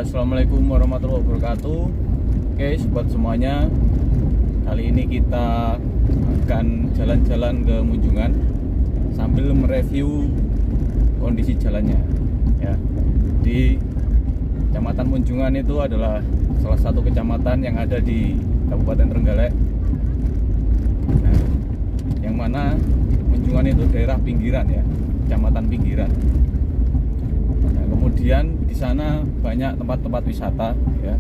Assalamualaikum warahmatullahi wabarakatuh. Oke sobat semuanya, kali ini kita akan jalan-jalan ke Munjungan sambil mereview kondisi jalannya ya. Di Kecamatan Munjungan itu adalah salah satu kecamatan yang ada di Kabupaten Trenggalek. Nah, yang mana Munjungan itu daerah pinggiran ya, kecamatan pinggiran. Nah, kemudian di sana banyak tempat-tempat wisata ya.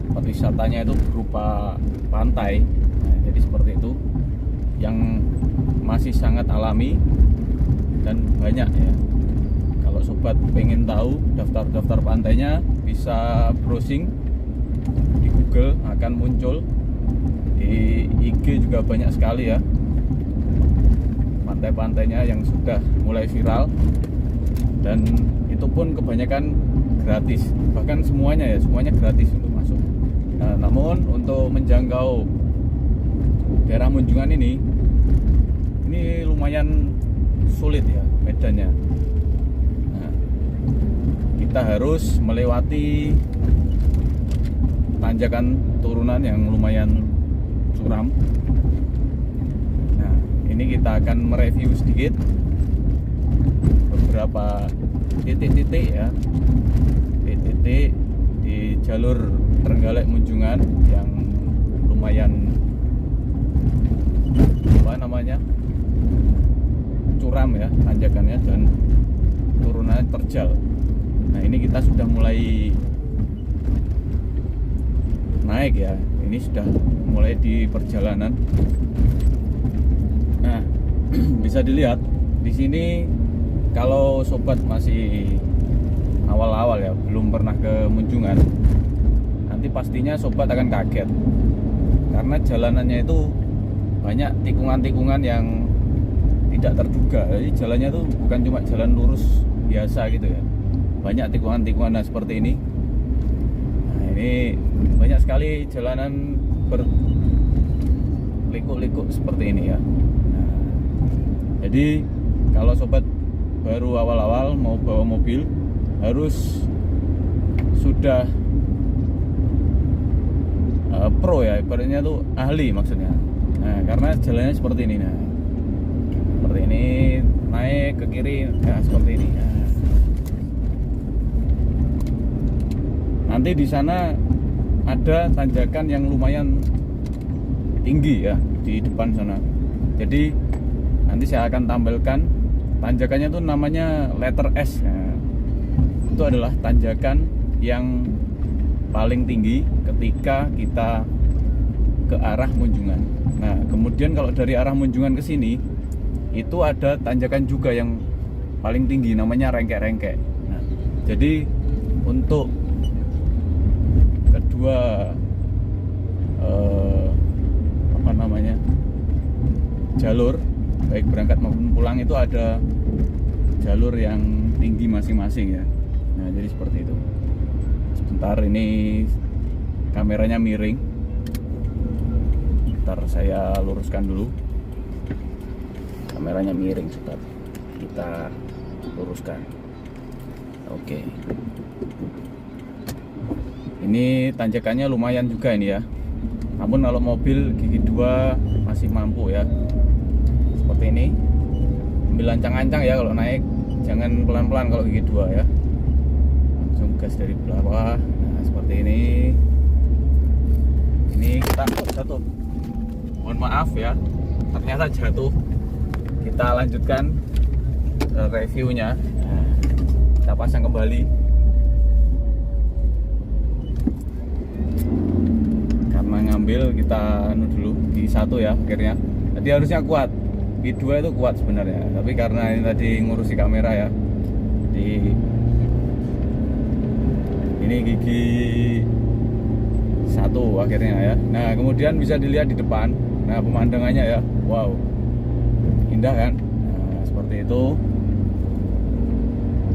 Tempat wisatanya itu berupa pantai. Nah, jadi seperti itu yang masih sangat alami dan banyak ya. Kalau sobat pengen tahu daftar-daftar pantainya, bisa browsing di Google, akan muncul. Di IG juga banyak sekali ya pantai-pantainya yang sudah mulai viral, dan itu pun kebanyakan gratis, bahkan semuanya gratis untuk masuk. Nah, namun untuk menjangkau daerah Munjungan ini lumayan sulit ya medannya. Nah, kita harus melewati tanjakan turunan yang lumayan curam. Nah, ini kita akan mereview sedikit beberapa titik-titik ya, titik-titik di jalur Trenggalek Munjungan yang lumayan curam ya tanjakannya, dan turunannya terjal. Nah, ini kita sudah mulai naik ya, ini sudah mulai di perjalanan. Nah, bisa dilihat di sini kalau sobat masih awal-awal ya, belum pernah ke Munjungan, nanti pastinya sobat akan kaget karena jalanannya itu banyak tikungan-tikungan yang tidak terduga. Jadi jalannya tuh bukan cuma jalan lurus biasa gitu ya, banyak tikungan-tikungan seperti ini. Nah, ini banyak sekali jalanan berliku-liku seperti ini ya. Nah, jadi kalau sobat baru awal-awal mau bawa mobil, harus sudah pro ya, ibaratnya tuh ahli maksudnya. Nah, karena jalannya seperti ini. Nah, seperti ini, naik ke kiri, nah seperti ini. Nah, nanti di sana ada tanjakan yang lumayan tinggi ya di depan sana. Jadi nanti saya akan tampilkan tanjakannya tuh namanya letter S. Nah, itu adalah tanjakan yang paling tinggi ketika kita ke arah Munjungan. Nah, kemudian kalau dari arah Munjungan ke sini itu ada tanjakan juga yang paling tinggi, namanya rengkek-rengkek. Nah, jadi untuk kedua jalur baik berangkat maupun pulang itu ada jalur yang tinggi masing-masing ya. Nah, jadi seperti itu. Sebentar, ini kameranya miring. Ntar saya luruskan dulu. Kameranya miring, sobat. Kita luruskan. Oke. Ini tanjakannya lumayan juga ini ya. Namun kalau mobil gigi 2 masih mampu ya. Seperti ini. Ambil ancang-ancang ya kalau naik. Jangan pelan-pelan kalau gigi 2 ya. Langsung gas dari bawah. Nah, seperti ini. Ini kita jatuh. Mohon maaf ya, ternyata jatuh. Kita lanjutkan reviewnya. Nah, kita pasang kembali. Karena ngambil, kita dulu di 1 ya akhirnya. Tadi harusnya kuat, di 2 itu kuat sebenarnya, tapi karena ini tadi ngurusi kamera ya, di ini gigi 1 akhirnya ya. Nah, kemudian bisa dilihat di depan. Nah, pemandangannya ya, wow, indah kan. Nah, seperti itu.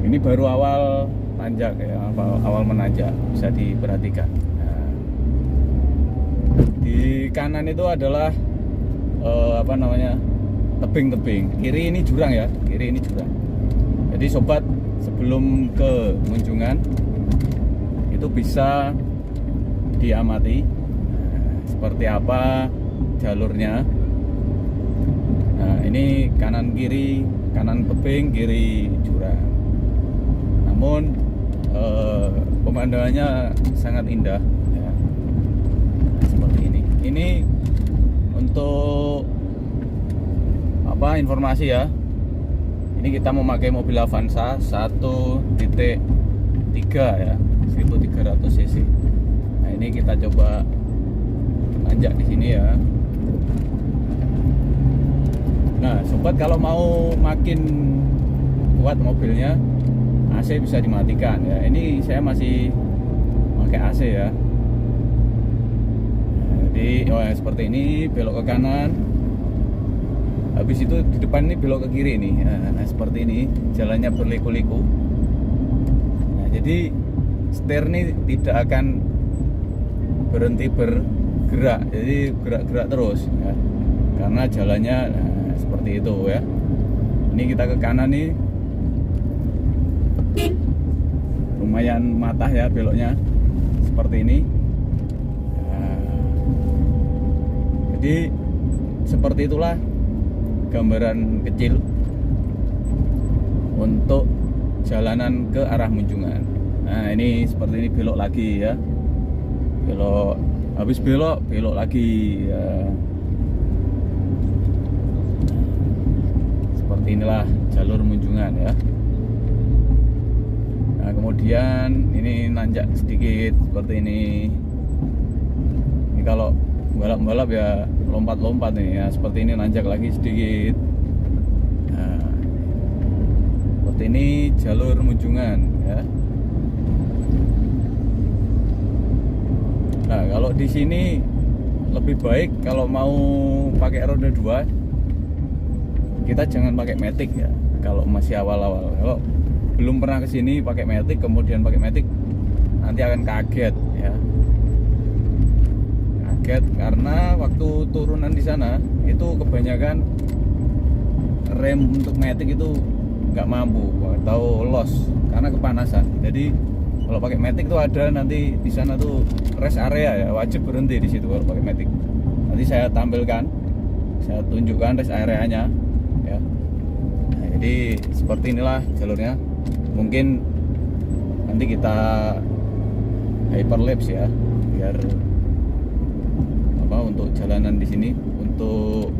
Ini baru awal tanjak ya, awal menanjak, bisa diperhatikan. Nah, di kanan itu adalah tebing-tebing. Kiri ini jurang ya, kiri ini jurang. Jadi sobat, sebelum ke Munjungan itu bisa diamati seperti apa jalurnya. Nah, ini kanan kiri, kanan tebing, kiri jurang. Namun pemandangannya sangat indah ya. Nah, seperti ini. Ini untuk apa, informasi ya. Ini kita memakai mobil Avanza 1.3 ya, 1300 cc. Nah, ini kita coba nanjak di sini ya. Nah, sobat, kalau mau makin kuat mobilnya, AC bisa dimatikan ya. Ini saya masih pakai AC ya. Jadi seperti ini, belok ke kanan. Habis itu di depan ini belok ke kiri nih. Nah, seperti ini, jalannya berliku-liku. Nah, jadi setir ini tidak akan berhenti bergerak, jadi gerak-gerak terus ya. Karena jalannya seperti itu ya. Ini kita ke kanan nih, lumayan matah ya beloknya, seperti ini. Nah, jadi seperti itulah gambaran kecil untuk jalanan ke arah Munjungan. Nah, ini seperti ini, belok lagi ya, belok, habis belok lagi ya. Seperti inilah jalur Munjungan ya. Nah, kemudian ini nanjak sedikit seperti ini. Ini kalau balap-balap ya lompat-lompat nih ya, seperti ini, nanjak lagi sedikit. Nah, seperti ini jalur Munjungan ya. Nah, kalau di sini lebih baik kalau mau pakai roda 2, kita jangan pakai matic ya. Kalau masih awal-awal, kalau belum pernah kesini pakai matic, kemudian pakai matic, nanti akan kaget ya. Kaget karena waktu turunan di sana itu kebanyakan rem untuk matic itu nggak mampu atau loss karena kepanasan. Jadi kalau pakai matic itu ada nanti di sana tuh rest area ya, wajib berhenti di situ kalau pakai matic. Nanti saya tampilkan, saya tunjukkan rest areanya ya. Nah, jadi seperti inilah jalurnya. Mungkin nanti kita hyperlapse ya, biar apa, untuk jalanan di sini. Untuk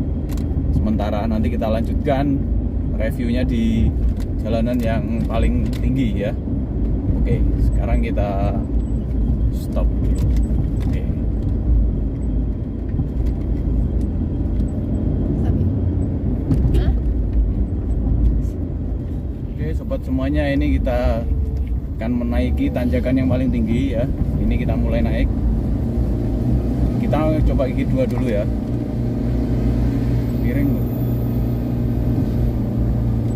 sementara nanti kita lanjutkan reviewnya di jalanan yang paling tinggi ya. Oke, sekarang kita stop dulu. Oke. Oke, sobat semuanya, ini kita akan menaiki tanjakan yang paling tinggi ya. Ini kita mulai naik. Kita coba gigi 2 dulu ya. Miring.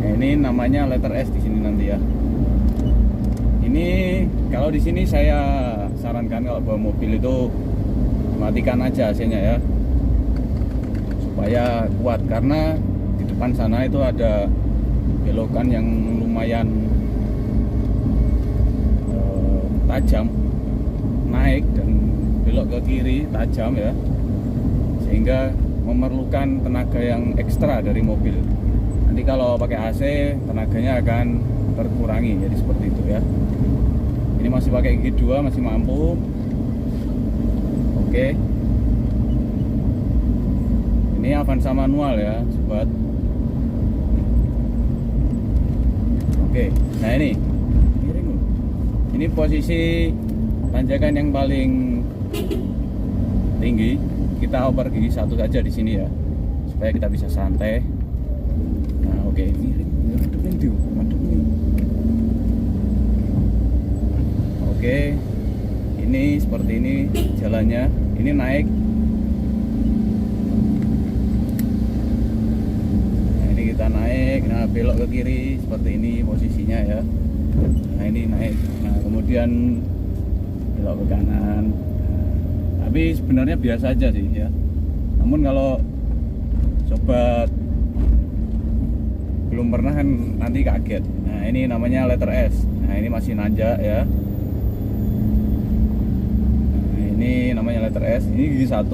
Nah, ini namanya letter S di sini nanti ya. Ini kalau di sini saya sarankan kalau bawa mobil itu matikan aja AC-nya ya, supaya kuat, karena di depan sana itu ada belokan yang lumayan tajam, naik dan belok ke kiri tajam ya, sehingga memerlukan tenaga yang ekstra dari mobil. Nanti kalau pakai AC tenaganya akan terkurangi, jadi seperti itu ya. Ini masih pakai gigi 2, masih mampu. Oke. Ini Avanza manual ya, sobat. Oke. Nah, ini posisi tanjakan yang paling tinggi. Kita oper gigi 1 saja di sini ya, supaya kita bisa santai. Nah, oke. Oke, ini seperti ini jalannya. Ini naik. Nah, ini kita naik. Nah, belok ke kiri seperti ini posisinya ya. Nah, ini naik. Nah, kemudian belok ke kanan. Nah, tapi sebenarnya biasa aja sih ya. Namun kalau sobat belum pernah kan nanti kaget. Nah, ini namanya letter S. Nah, ini masih nanjak ya. Ini namanya letter S, ini gigi 1,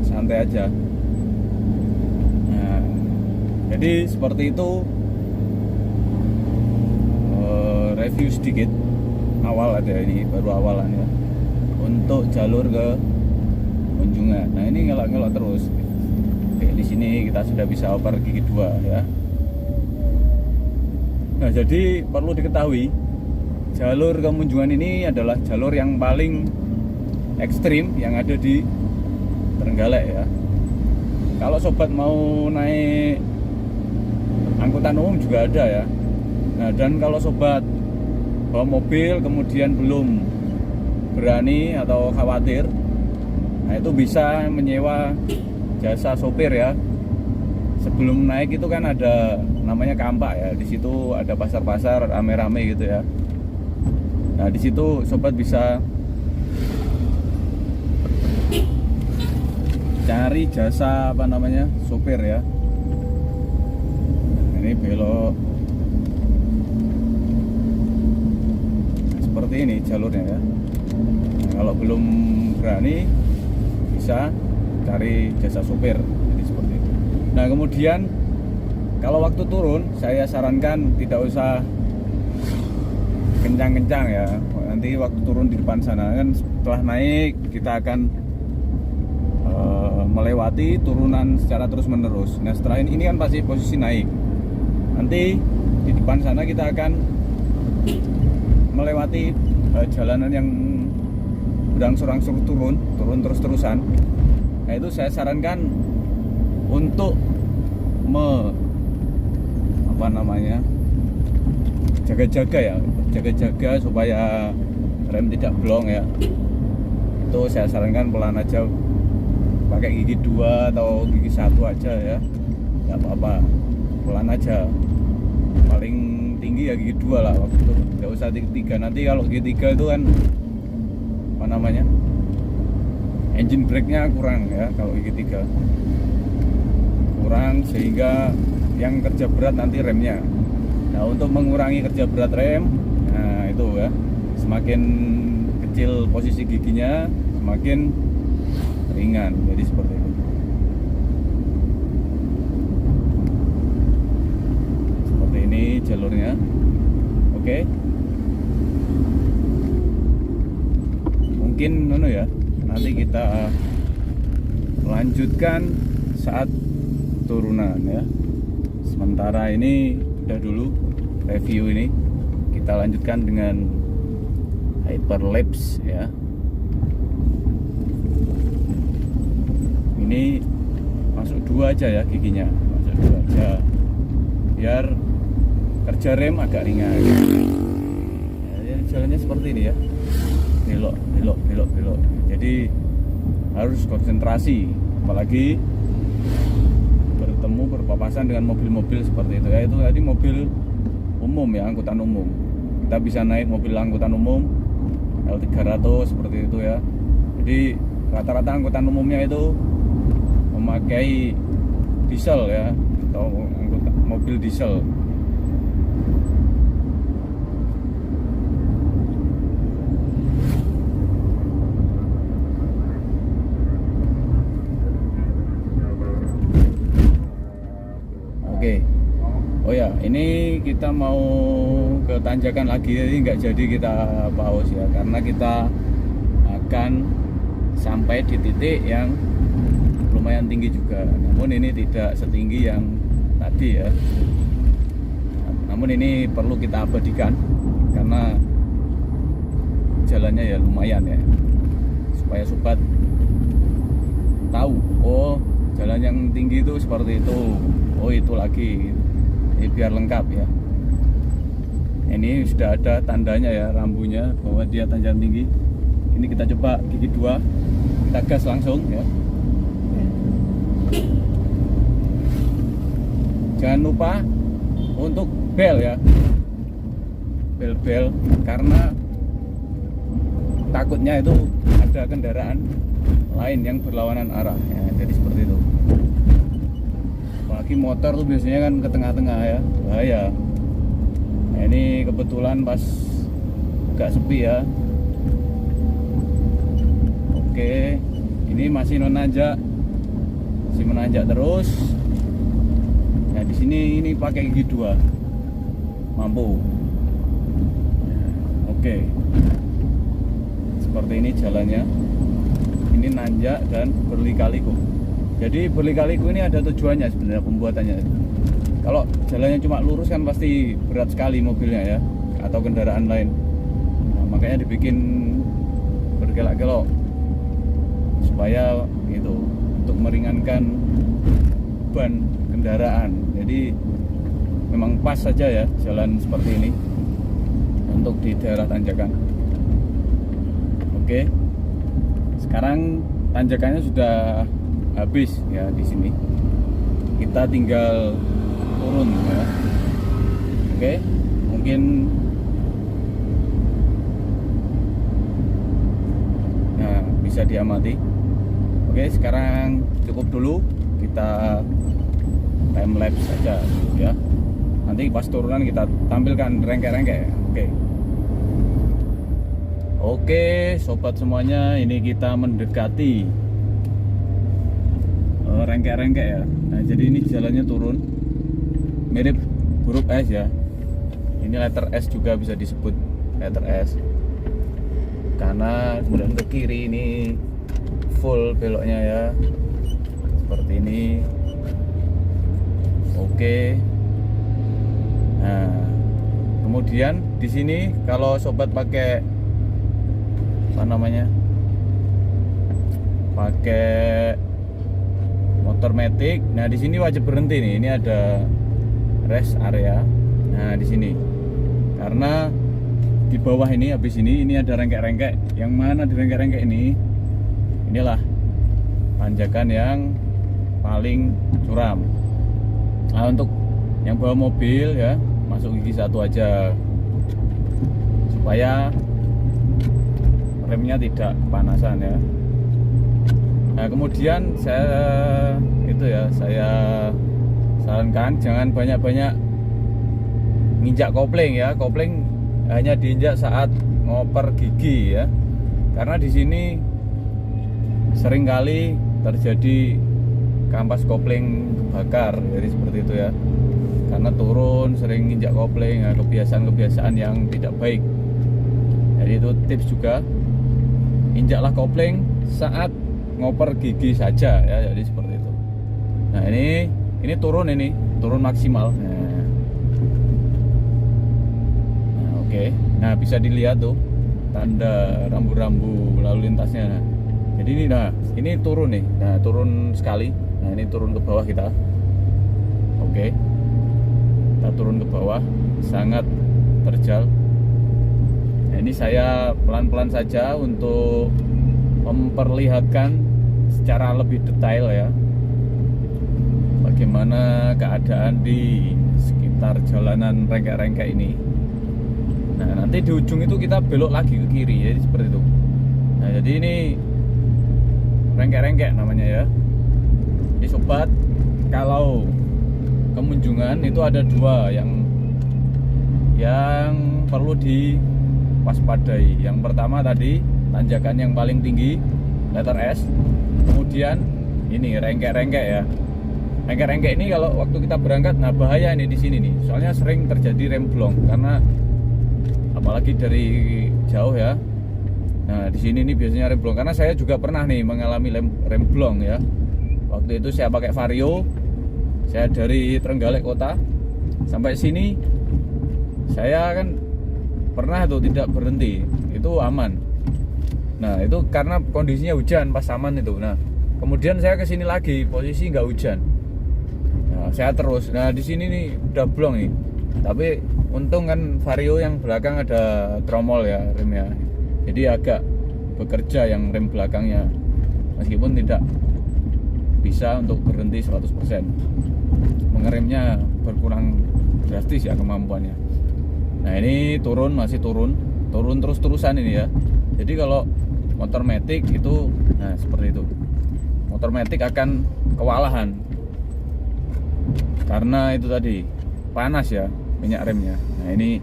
santai aja. Nah, jadi seperti itu review sedikit awal ada ini, baru awalan ya, untuk jalur ke Munjungan. Nah ini ngelak-ngelak terus. Oke, di sini kita sudah bisa oper gigi 2 ya. Nah jadi perlu diketahui, jalur ke Munjungan ini adalah jalur yang paling ekstrim yang ada di Trenggalek ya. Kalau sobat mau naik angkutan umum juga ada ya. Nah dan kalau sobat bawa mobil kemudian belum berani atau khawatir, nah itu bisa menyewa jasa sopir ya. Sebelum naik itu kan ada namanya kampak ya, di situ ada pasar-pasar rame-rame gitu ya. Nah di situ sobat bisa cari jasa apa namanya sopir ya. Nah, ini belok seperti ini jalurnya ya. Nah, kalau belum berani bisa cari jasa sopir, jadi seperti itu. Nah kemudian kalau waktu turun saya sarankan tidak usah kencang-kencang ya. Nanti waktu turun di depan sana kan, setelah naik kita akan melewati turunan secara terus menerus. Nah setelah ini kan pasti posisi naik. Nanti di depan sana kita akan melewati jalanan yang berangsur-angsur turun terus-terusan. Nah itu saya sarankan untuk jaga-jaga ya, jaga-jaga supaya rem tidak blong ya. Itu saya sarankan pelan aja, pakai gigi 2 atau gigi 1 aja ya, nggak apa-apa, pelan aja. Paling tinggi ya gigi 2 lah waktu itu, nggak usah gigi 3. Nanti kalau gigi 3 itu kan engine brake-nya kurang ya. Kalau gigi 3 kurang sehingga yang kerja berat nanti remnya. Nah untuk mengurangi kerja berat rem, nah itu ya, semakin kecil posisi giginya semakin ringan, jadi seperti itu. Seperti ini jalurnya. Oke. Mungkin ya, nanti kita lanjutkan saat turunan ya. Sementara ini udah dulu review ini, kita lanjutkan dengan hyperlapse ya. Ini masuk 2 aja ya giginya, masuk 2 aja biar kerja rem agak ringan ya, jalannya seperti ini ya, belok. Jadi harus konsentrasi, apalagi berpapasan dengan mobil-mobil seperti itu ya. Itu tadi mobil umum ya, angkutan umum. Kita bisa naik mobil angkutan umum L300 seperti itu ya. Jadi rata-rata angkutan umumnya itu memakai diesel ya, atau mobil diesel. Oke. Oh ya, ini kita mau ke tanjakan lagi, jadi nggak jadi kita pause ya, karena kita akan sampai di titik yang lumayan tinggi juga. Namun ini tidak setinggi yang tadi ya. Namun ini perlu kita abadikan karena jalannya ya lumayan ya, supaya sobat tahu, oh jalan yang tinggi itu seperti itu, oh itu lagi. Ini biar lengkap ya. Ini sudah ada tandanya ya, rambunya bahwa dia tanjakan tinggi. Ini kita coba gigi 2, kita gas langsung ya. Jangan lupa untuk bel ya, bel karena takutnya itu ada kendaraan lain yang berlawanan arah ya, jadi seperti itu. Apalagi motor tuh biasanya kan ke tengah-tengah ya, bahaya. Nah, ini kebetulan pas agak sepi ya. Oke, ini masih menanjak terus. Nah di sini ini pakai gigi 2 mampu. Oke, seperti ini jalannya. Ini nanjak dan berlika-liku. Jadi berlika-liku ini ada tujuannya sebenarnya pembuatannya. Kalau jalannya cuma lurus kan pasti berat sekali mobilnya ya, atau kendaraan lain. Nah, makanya dibikin berkelok-kelok supaya gitu, untuk meringankan beban kendaraan. Jadi memang pas saja ya jalan seperti ini untuk di daerah tanjakan. Oke, sekarang tanjakannya sudah habis ya. Di sini kita tinggal turun ya. Oke, mungkin nah bisa diamati. Oke, sekarang cukup dulu, kita time lapse saja ya. Nanti pas turunan kita tampilkan rengkek-rengkek. Oke, sobat semuanya, ini kita mendekati rengkek-rengkek ya. Nah, jadi ini jalannya turun, mirip huruf S ya. Ini letter S juga bisa disebut letter S, karena kemudian ke kiri ini full beloknya ya, seperti ini. Oke. Nah, kemudian di sini kalau sobat pakai apa namanya, pakai motor matic, nah di sini wajib berhenti nih. Ini ada rest area. Nah di sini, karena di bawah ini habis ini ada rengkek-rengkek. Yang mana di rengkek-rengkek ini, inilah tanjakan yang paling curam. Nah untuk yang bawa mobil ya, masuk gigi 1 aja supaya remnya tidak kepanasan ya. Nah kemudian saya sarankan jangan banyak-banyak nginjak kopling ya. Kopling hanya diinjak saat ngoper gigi ya, karena di sini seringkali terjadi kampas kopling kebakar. Jadi seperti itu ya, karena turun sering nginjak kopling, nah, kebiasaan-kebiasaan yang tidak baik. Jadi itu tips juga, injaklah kopling saat ngoper gigi saja ya. Jadi seperti itu. Nah ini turun maksimal. Nah, oke. Nah bisa dilihat tuh tanda rambu-rambu lalu lintasnya. Nah, jadi ini turun nih. Nah turun sekali. Nah ini turun ke bawah kita. Oke. Kita turun ke bawah, sangat terjal. Nah, ini saya pelan-pelan saja untuk memperlihatkan secara lebih detail ya, bagaimana keadaan di sekitar jalanan rengkek-rengkek ini. Nah nanti di ujung itu kita belok lagi ke kiri, jadi seperti itu. Nah jadi ini rengkek-rengkek namanya ya. Jadi sobat, kalau ke Munjungan itu ada 2 yang perlu diwaspadai. Yang pertama tadi tanjakan yang paling tinggi letter S, kemudian ini rengkek-rengkek ya. Rengkek-rengkek ini kalau waktu kita berangkat, nah bahaya ini di sini nih, soalnya sering terjadi remblong, karena apalagi dari jauh ya. Nah di sini nih biasanya remblong, karena saya juga pernah nih mengalami remblong ya. Waktu itu saya pakai Vario, saya dari Trenggalek kota sampai sini, saya kan pernah tuh tidak berhenti, itu aman. Nah itu karena kondisinya hujan pas aman itu. Nah kemudian saya kesini lagi, posisi nggak hujan. Nah, saya terus. Nah di sini nih udah blong nih, tapi untung kan Vario yang belakang ada tromol ya remnya, jadi agak bekerja yang rem belakangnya, meskipun tidak bisa untuk berhenti 100%. Mengeremnya berkurang drastis ya kemampuannya. Nah ini masih turun terus-terusan ini ya. Jadi kalau motor matic itu, nah seperti itu, motor matic akan kewalahan karena itu tadi panas ya minyak remnya. Nah ini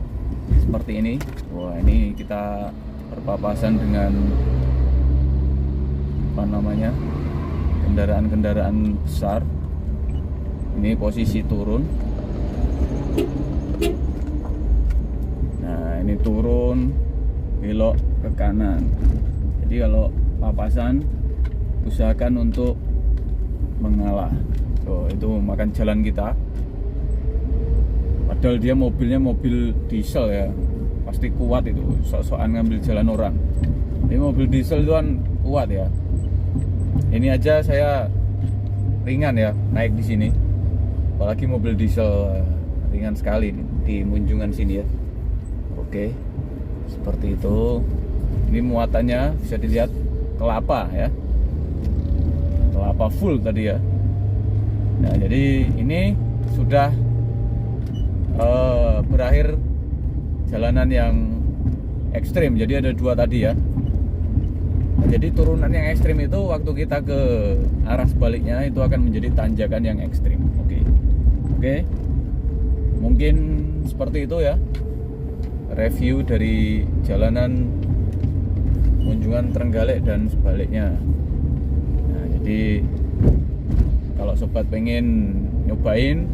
seperti ini. Wah ini kita berpapasan dengan apa namanya, kendaraan-kendaraan besar. Ini posisi turun. Nah, ini turun, belok ke kanan. Jadi kalau papasan, usahakan untuk mengalah. Itu makan jalan kita. Padahal dia mobilnya mobil diesel ya, pasti kuat itu. Sok-sokan ngambil jalan orang. Ini mobil diesel itu kan kuat ya. Ini aja saya ringan ya naik di sini. Apalagi mobil diesel, ringan sekali nih, di Munjungan sini ya. Oke, seperti itu. Ini muatannya bisa dilihat kelapa ya, kelapa full tadi ya. Nah, jadi ini sudah berakhir jalanan yang ekstrim. Jadi ada 2 tadi ya. Nah, jadi turunan yang ekstrim itu waktu kita ke arah sebaliknya itu akan menjadi tanjakan yang ekstrim. Oke, mungkin seperti itu ya review dari jalanan Munjungan Trenggalek dan sebaliknya. Nah, jadi kalau sobat pengen nyobain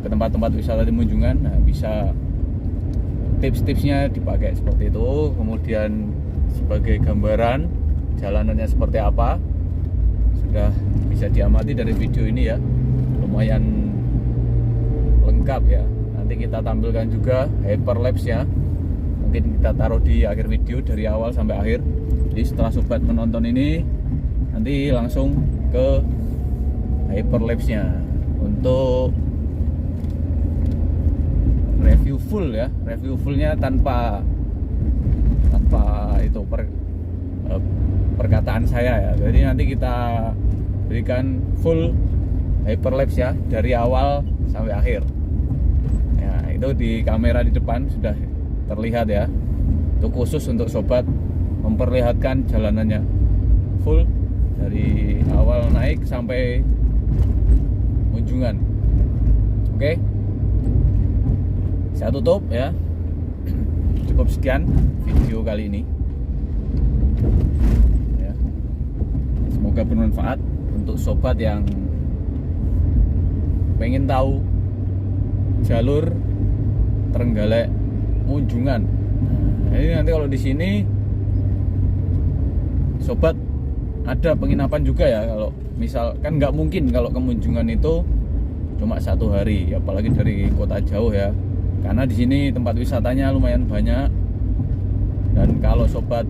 ke tempat-tempat wisata di Munjungan, nah bisa tips-tipsnya dipakai seperti itu. Kemudian sebagai gambaran jalanannya seperti apa sudah bisa diamati dari video ini ya, lumayan lengkap ya. Nanti kita tampilkan juga hyperlapse-nya, mungkin kita taruh di akhir video dari awal sampai akhir. Jadi setelah sobat menonton ini, nanti langsung ke hyperlapse-nya untuk review full ya. Review fullnya tanpa itu perkataan saya ya. Jadi nanti kita berikan full hyperlapse ya dari awal sampai akhir. Ya, itu di kamera di depan sudah terlihat ya. Itu khusus untuk sobat memperlihatkan jalanannya full dari awal naik sampai Munjungan. Oke. Saya tutup ya. Cukup sekian video kali ini. Ya. Semoga bermanfaat untuk sobat yang pengen tahu jalur Trenggalek Munjungan. Nah, ini nanti kalau di sini sobat ada penginapan juga ya. Kalau misal kan nggak mungkin kalau ke Munjungan itu cuma 1 hari, apalagi dari kota jauh ya. Karena di sini tempat wisatanya lumayan banyak. Dan kalau sobat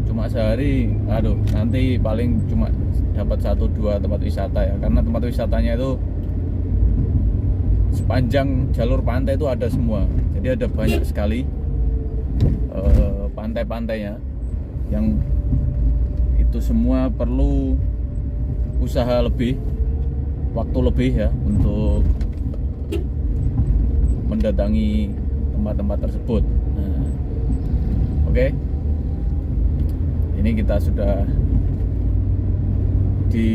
cuma sehari, aduh, nanti paling cuma dapat 1-2 tempat wisata ya. Karena tempat wisatanya itu sepanjang jalur pantai itu ada semua. Jadi ada banyak sekali pantai-pantainya, yang itu semua perlu usaha lebih, waktu lebih ya untuk mendatangi tempat-tempat tersebut. Nah, oke. Ini kita sudah di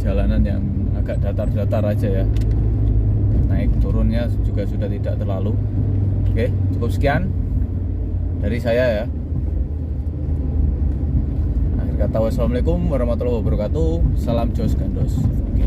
jalanan yang agak datar-datar aja ya. Naik turunnya juga sudah tidak terlalu. Oke, cukup sekian dari saya ya. Akhir kata, wassalamualaikum warahmatullahi wabarakatuh. Salam Jos Gandos. Oke.